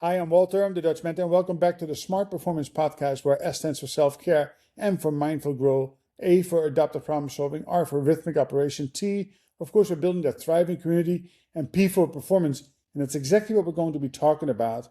Hi, I'm Walter. I'm the Dutch mentor, and welcome back to the Smart Performance Podcast, where S stands for self-care, M for mindful growth, A for adaptive problem solving, R for rhythmic operation, T, of course, we're building that thriving community, and P for performance. And that's exactly what we're going to be talking about.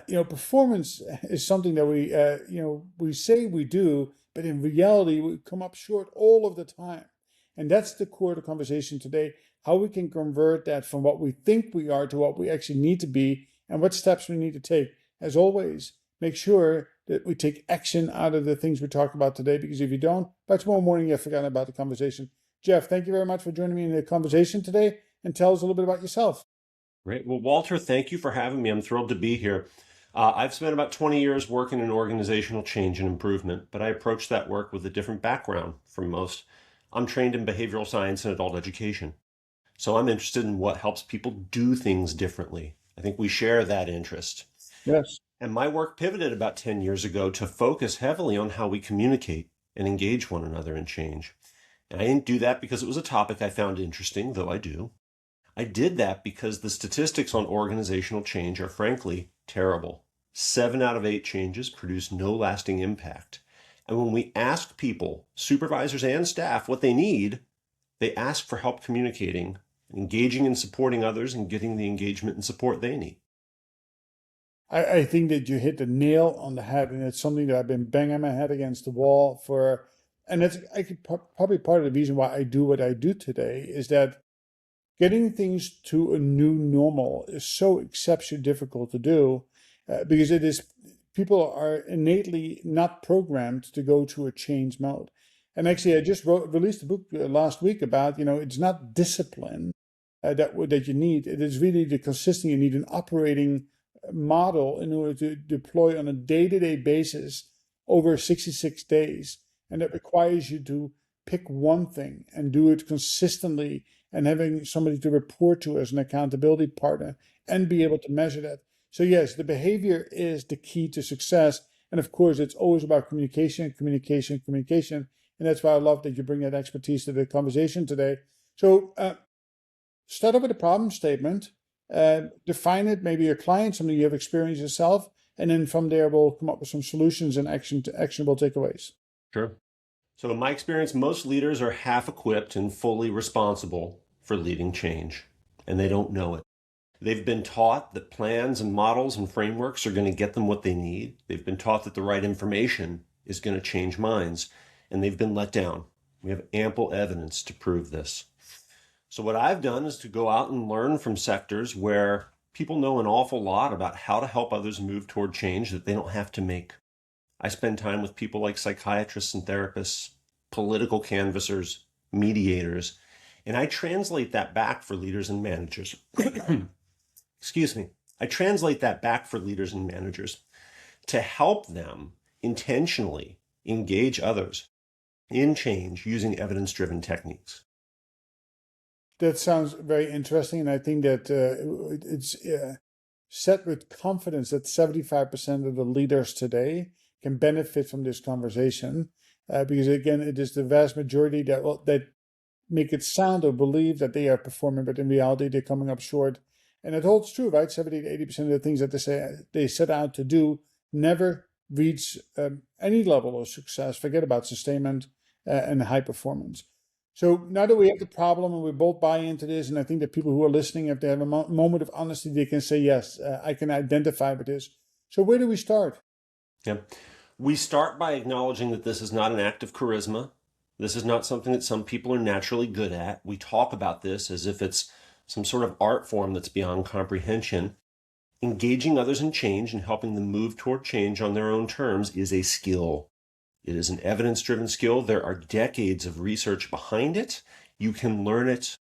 Performance is something that we say we do, but in reality, we come up short all of the time. And that's the core of the conversation today, how we can convert that from what we think we are to what we actually need to be, and what steps we need to take. As always, make sure that we take action out of the things we talked about today, because if you don't, by tomorrow morning, you've forgotten about the conversation. Jeff, thank you very much for joining me in the conversation today, and tell us a little bit about yourself. Great. Well, Walter, thank you for having me. I'm thrilled to be here. I've spent about 20 years working in organizational change and improvement, but I approach that work with a different background from most. I'm trained in behavioral science and adult education. So I'm interested in what helps people do things differently. I think we share that interest. Yes. And my work pivoted about 10 years ago to focus heavily on how we communicate and engage one another in change. And I didn't do that because it was a topic I found interesting, though I do. I did that because the statistics on organizational change are frankly terrible. 7 out of 8 changes produce no lasting impact. And when we ask people, supervisors and staff, what they need, they ask for help communicating, engaging and supporting others, and getting the engagement and support they need. I think that you hit the nail on the head, and it's something that I've been banging my head against the wall for. And that's probably part of the reason why I do what I do today, is that getting things to a new normal is so exceptionally difficult to do, because people are innately not programmed to go to a change mode. And actually, I just released a book last week about, it's not discipline that you need. It is really the consistency. You need an operating model in order to deploy on a day-to-day basis over 66 days. And that requires you to pick one thing and do it consistently, and having somebody to report to as an accountability partner and be able to measure that. So yes, the behavior is the key to success. And of course, it's always about communication, communication, communication. And that's why I love that you bring that expertise to the conversation today. So start off with a problem statement, define it, maybe your client, something you have experienced yourself, and then from there we'll come up with some solutions and actionable takeaways. Sure. So in my experience, most leaders are half equipped and fully responsible for leading change, and they don't know it. They've been taught that plans and models and frameworks are going to get them what they need. They've been taught that the right information is going to change minds, and they've been let down. We have ample evidence to prove this. So what I've done is to go out and learn from sectors where people know an awful lot about how to help others move toward change that they don't have to make. I spend time with people like psychiatrists and therapists, political canvassers, mediators, and I translate that back for leaders and managers. Excuse me. I translate that back for leaders and managers to help them intentionally engage others in change using evidence-driven techniques. That sounds very interesting, and I think that it's set with confidence that 75% of the leaders today can benefit from this conversation, because again, it is the vast majority that make it sound or believe that they are performing, but in reality, they're coming up short. And it holds true, right? 70 to 80% of the things that they set out to do never reach any level of success. Forget about sustainment and high performance. So now that we have the problem and we both buy into this, and I think that people who are listening, if they have a moment of honesty, they can say, yes, I can identify with this. So where do we start? Yeah. We start by acknowledging that this is not an act of charisma. This is not something that some people are naturally good at. We talk about this as if it's some sort of art form that's beyond comprehension. Engaging others in change and helping them move toward change on their own terms is a skill. It is an evidence-driven skill. There are decades of research behind it. You can learn it.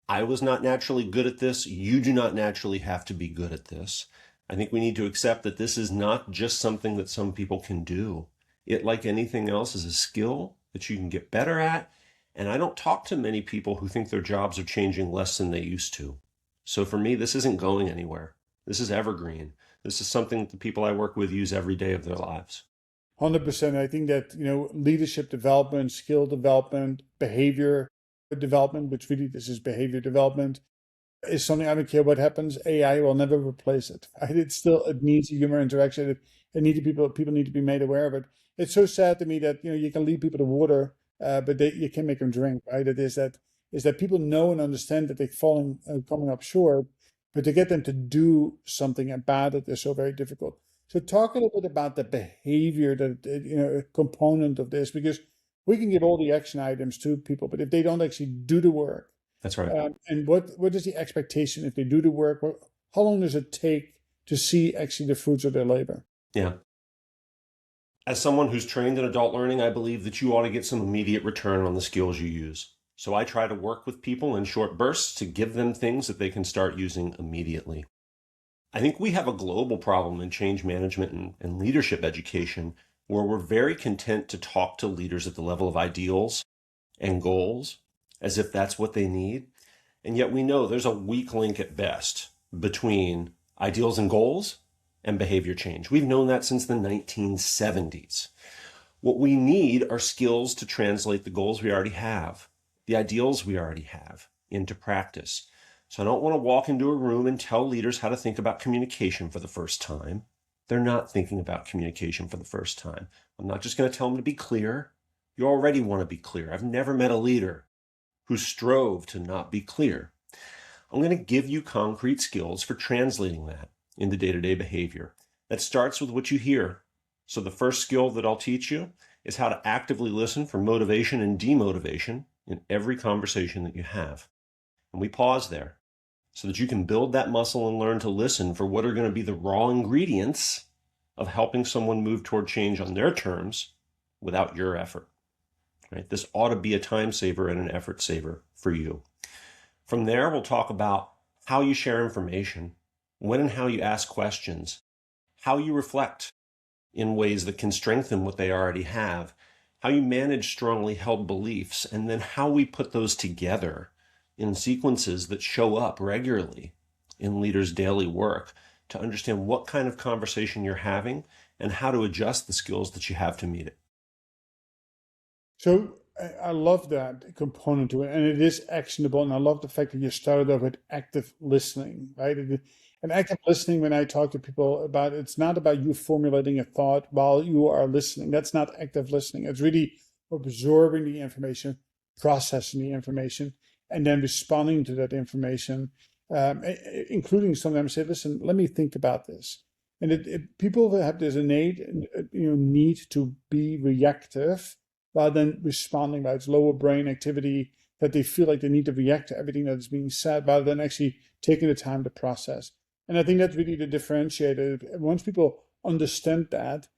I was not naturally good at this. You do not naturally have to be good at this. I think we need to accept that this is not just something that some people can do. It, like anything else, is a skill that you can get better at. And I don't talk to many people who think their jobs are changing less than they used to. So for me, this isn't going anywhere. This is evergreen. This is something that the people I work with use every day of their lives. 100%. I think that, leadership development, skill development, behavior development, which really this is behavior development, is something I don't care what happens. AI will never replace it. Right? It needs a human interaction. People need to be made aware of it. It's so sad to me that you can lead people to water, but you can't make them drink. Right? It is that people know and understand that they're falling coming up short, but to get them to do something about it is so very difficult. So talk a little bit about the behavior that component of this, because we can give all the action items to people, but if they don't actually do the work, That's right. and what is the expectation if they do the work? How long does it take to see actually the fruits of their labor? Yeah. As someone who's trained in adult learning, I believe that you ought to get some immediate return on the skills you use. So I try to work with people in short bursts to give them things that they can start using immediately. I think we have a global problem in change management and leadership education where we're very content to talk to leaders at the level of ideals and goals as if that's what they need. And yet we know there's a weak link at best between ideals and goals and behavior change. We've known that since the 1970s. What we need are skills to translate the goals we already have, the ideals we already have, into practice. So I don't want to walk into a room and tell leaders how to think about communication for the first time. They're not thinking about communication for the first time. I'm not just going to tell them to be clear. You already want to be clear. I've never met a leader who strove to not be clear. I'm going to give you concrete skills for translating that into day-to-day behavior. That starts with what you hear. So the first skill that I'll teach you is how to actively listen for motivation and demotivation in every conversation that you have. And we pause there so that you can build that muscle and learn to listen for what are going to be the raw ingredients of helping someone move toward change on their terms without your effort. Right? This ought to be a time saver and an effort saver for you. From there, we'll talk about how you share information, when and how you ask questions, how you reflect in ways that can strengthen what they already have, how you manage strongly held beliefs, and then how we put those together in sequences that show up regularly in leaders' daily work to understand what kind of conversation you're having and how to adjust the skills that you have to meet it. So I love that component to it, and it is actionable. And I love the fact that you started off with active listening, right? And active listening, when I talk to people about it, it's not about you formulating a thought while you are listening. That's not active listening. It's really absorbing the information, processing the information, and then responding to that information, including sometimes say, "Listen, let me think about this." And people have this innate, need to be reactive rather than responding by its lower brain activity, that they feel like they need to react to everything that is being said rather than actually taking the time to process. And I think that's really the differentiator. Once people understand that,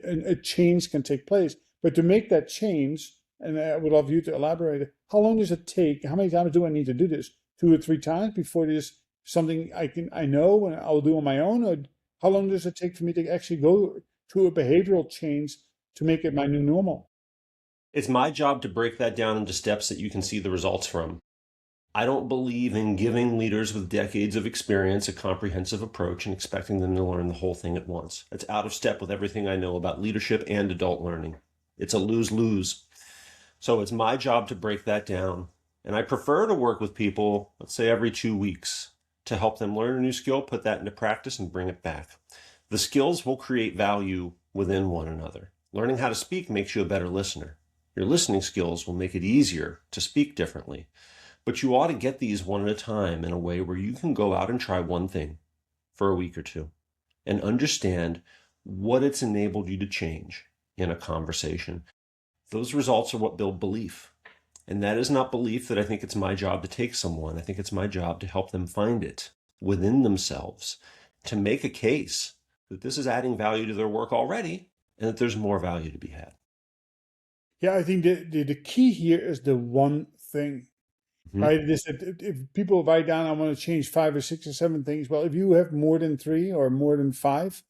a change can take place. But to make that change, and I would love you to elaborate, how long does it take? How many times do I need to do this? 2 or 3 times before it is something I know and I'll do on my own? Or how long does it take for me to actually go to a behavioral change to make it my new normal? It's my job to break that down into steps that you can see the results from. I don't believe in giving leaders with decades of experience a comprehensive approach and expecting them to learn the whole thing at once. It's out of step with everything I know about leadership and adult learning. It's a lose-lose. So it's my job to break that down. And I prefer to work with people, let's say every 2 weeks, to help them learn a new skill, put that into practice, and bring it back. The skills will create value within one another. Learning how to speak makes you a better listener. Your listening skills will make it easier to speak differently. But you ought to get these one at a time in a way where you can go out and try one thing for a week or two and understand what it's enabled you to change in a conversation. Those results are what build belief. And that is not belief that I think it's my job to take someone. I think it's my job to help them find it within themselves, to make a case that this is adding value to their work already and that there's more value to be had. Yeah, I think the key here is the one thing, right? It is that if people write down, I want to change 5 or 6 or 7 things. Well, if you have more than 3 or more than 5,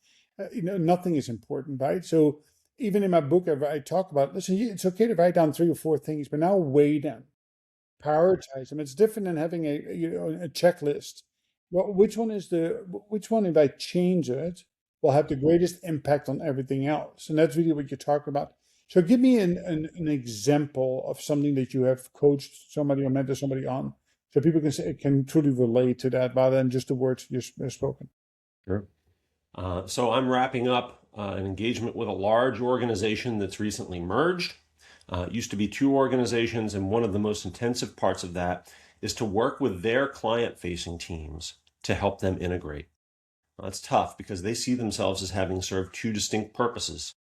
nothing is important, right? So even in my book, I talk about, listen, it's okay to write down 3 or 4 things, but now weigh them, prioritize them. It's different than having a checklist. Well, which one, if I change it, will have the greatest impact on everything else? And that's really what you're talking about. So give me an example of something that you have coached somebody or mentored somebody on so people can truly relate to that rather than just the words you've spoken. Sure. So I'm wrapping up an engagement with a large organization that's recently merged. It used to be two organizations, and one of the most intensive parts of that is to work with their client-facing teams to help them integrate. That's tough because they see themselves as having served two distinct purposes,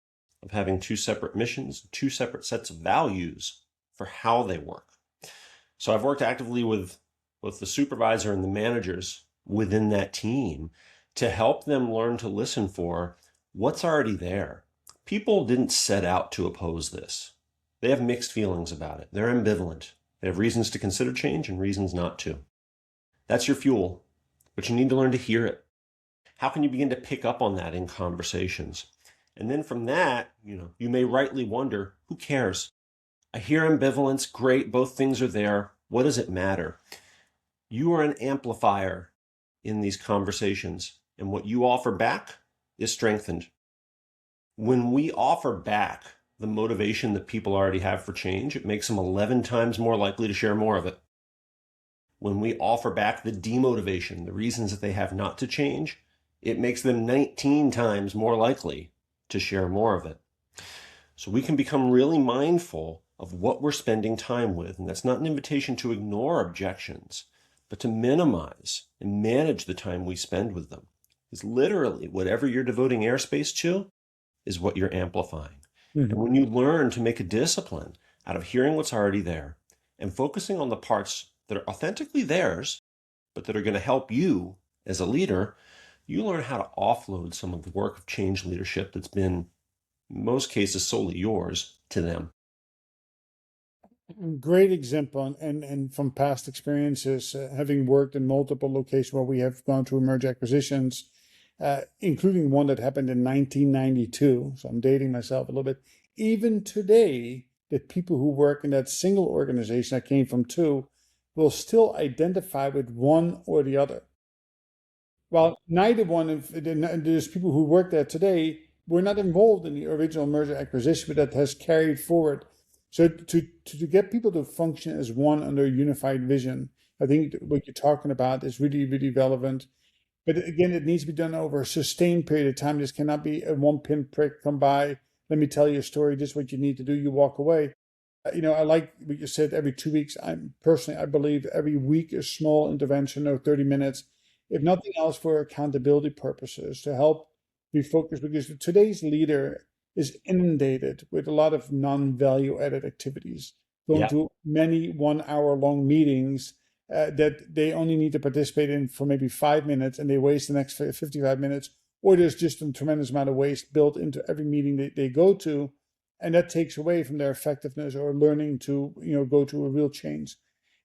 of having two separate missions, two separate sets of values for how they work. So I've worked actively with both the supervisor and the managers within that team to help them learn to listen for what's already there. People didn't set out to oppose this. They have mixed feelings about it. They're ambivalent. They have reasons to consider change and reasons not to. That's your fuel, but you need to learn to hear it. How can you begin to pick up on that in conversations? And then from that, you may rightly wonder, who cares? I hear ambivalence, great, both things are there. What does it matter? You are an amplifier in these conversations, and what you offer back is strengthened. When we offer back the motivation that people already have for change, it makes them 11 times more likely to share more of it. When we offer back the demotivation, the reasons that they have not to change, it makes them 19 times more likely to share more of it. So we can become really mindful of what we're spending time with. And that's not an invitation to ignore objections, but to minimize and manage the time we spend with them. Because literally, whatever you're devoting airspace to is what you're amplifying. Mm-hmm. And when you learn to make a discipline out of hearing what's already there and focusing on the parts that are authentically theirs, but that are going to help you as a leader, you learn how to offload some of the work of change leadership that's been, in most cases, solely yours to them. Great example, and from past experiences, having worked in multiple locations where we have gone through merge acquisitions, including one that happened in 1992. So I'm dating myself a little bit. Even today, the people who work in that single organization I came from two will still identify with one or the other. Well, neither one of there's people who work there today were not involved in the original merger acquisition, but that has carried forward. So to get people to function as one under a unified vision, I think what you're talking about is really, really relevant. But again, it needs to be done over a sustained period of time. This cannot be a one pinprick come by. Let me tell you a story. This is what you need to do. You walk away. I like what you said. Every 2 weeks. I believe every week a small intervention of 30 minutes, if nothing else, for accountability purposes to help be focused. Because today's leader is inundated with a lot of non-value added activities, going Yeah. to many 1 hour long meetings that they only need to participate in for maybe 5 minutes, and they waste the next 55 minutes, or there's just a tremendous amount of waste built into every meeting they go to, and that takes away from their effectiveness or learning to go to a real change.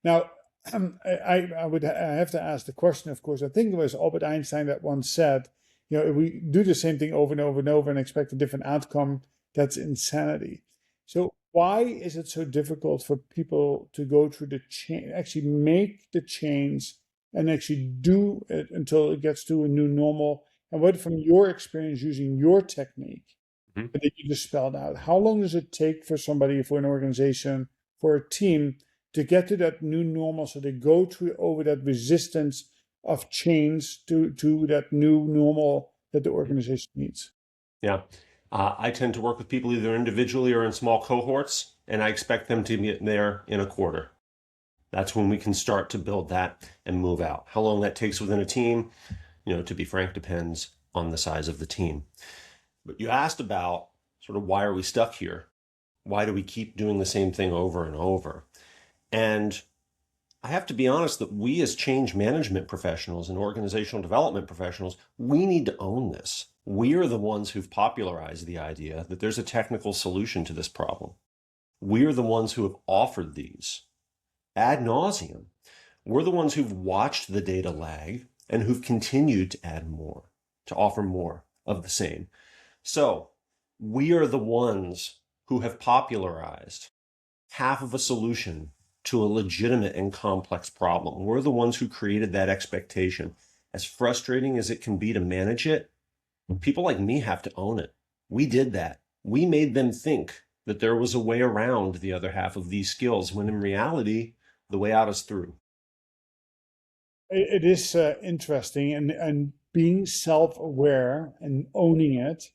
Now, I have to ask the question, of course. I think it was Albert Einstein that once said, if we do the same thing over and over and over and expect a different outcome, that's insanity. So why is it so difficult for people to go through the change, actually make the change and actually do it until it gets to a new normal? And what, from your experience using your technique Mhm. that you just spelled out, how long does it take for somebody, for an organization, for a team to get to that new normal, so they go through over that resistance of change to that new normal that the organization needs? Yeah. I tend to work with people either individually or in small cohorts, and I expect them to get there in a quarter. That's when we can start to build that and move out. How long that takes within a team, to be frank, depends on the size of the team. But you asked about sort of, why are we stuck here? Why do we keep doing the same thing over and over? And I have to be honest that we, as change management professionals and organizational development professionals, we need to own this. We are the ones who've popularized the idea that there's a technical solution to this problem. We are the ones who have offered these ad nauseum. We're the ones who've watched the data lag and who've continued to add more, to offer more of the same. So we are the ones who have popularized half of a solution to a legitimate and complex problem. We're the ones who created that expectation. As frustrating as it can be to manage it, people like me have to own it. We did that. We made them think that there was a way around the other half of these skills, when in reality, the way out is through. It is interesting, and being self-aware and owning it,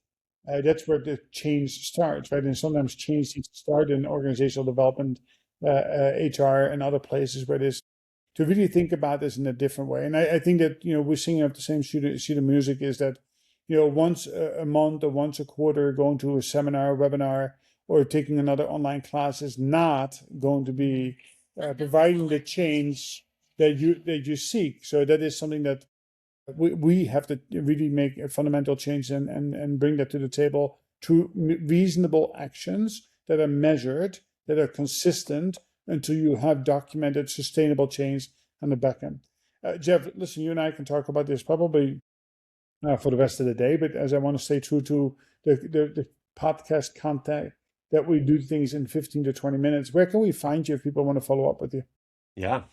that's where the change starts, right? And sometimes change needs to start in organizational development, HR, and other places where this to really think about this in a different way. And I think that we're singing up the same sheet of music is that once a month or once a quarter going to a seminar, webinar, or taking another online class is not going to be providing the change that you seek. So that is something that we have to really make a fundamental change and bring that to the table through reasonable actions that are measured, that are consistent until you have documented sustainable change on the back end. Jeff, listen, you and I can talk about this probably for the rest of the day, but as I want to stay true to the podcast content that we do things in 15 to 20 minutes, where can we find you if people want to follow up with you? Yeah.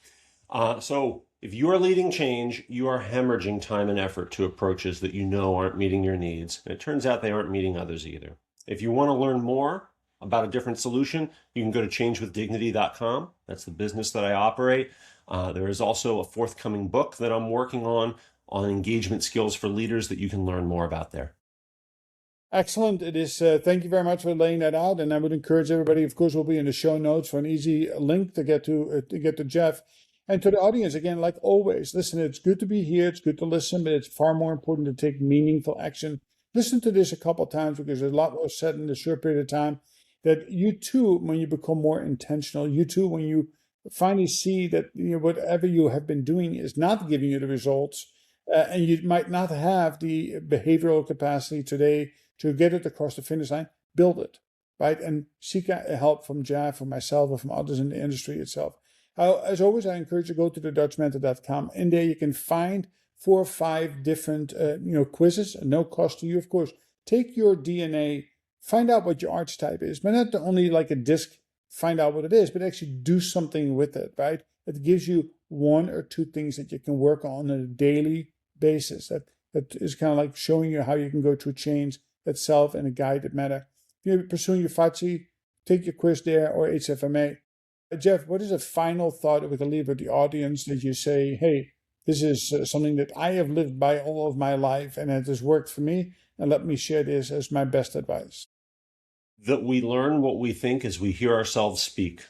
So if you are leading change, you are hemorrhaging time and effort to approaches that you know aren't meeting your needs. And it turns out they aren't meeting others either. If you want to learn more about a different solution, you can go to changewithdignity.com. That's the business that I operate. There is also a forthcoming book that I'm working on engagement skills for leaders that you can learn more about there. Excellent. It is. Thank you very much for laying that out. And I would encourage everybody, of course, we'll be in the show notes for an easy link to get to Jeff. And to the audience, again, like always, listen, it's good to be here. It's good to listen, but it's far more important to take meaningful action. Listen to this a couple of times because there's a lot was said in a short period of time that you too, when you become more intentional, you too, when you finally see that whatever you have been doing is not giving you the results, and you might not have the behavioral capacity today to get it across the finish line, build it, right? And seek help from Jeff, from myself, or from others in the industry itself. As always, I encourage you to go to thedutchmentor.com. In there, you can find 4 or 5 different quizzes, no cost to you, of course. Take your DNA, find out what your archetype is, but not only like a disc, find out what it is, but actually do something with it, right? It gives you 1 or 2 things that you can work on a daily basis. That is kind of like showing you how you can go through change itself in a guided manner. If you're pursuing your FATSI, take your quiz there or HFMA. Jeff, what is a final thought that we can leave with the audience that you say, hey, this is something that I have lived by all of my life and it has worked for me, and let me share this as my best advice? That we learn what we think as we hear ourselves speak.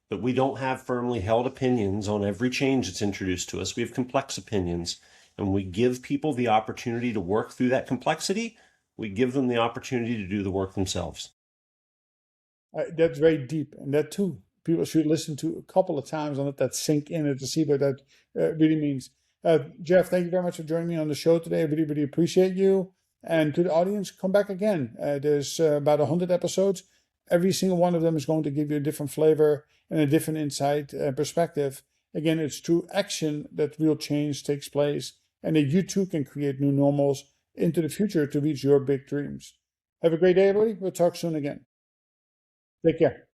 That we don't have firmly held opinions on every change that's introduced to us. We have complex opinions, and we give people the opportunity to work through that complexity. We give them the opportunity to do the work themselves. That's very deep, and that too people should listen to a couple of times and let that sink in and to see what that really means. Jeff, thank you very much for joining me on the show today. I really, really appreciate you. And to the audience, come back again. There's about 100 episodes. Every single one of them is going to give you a different flavor and a different insight perspective. Again, it's through action that real change takes place, and that you too can create new normals into the future to reach your big dreams. Have a great day, everybody. We'll talk soon again. Take care.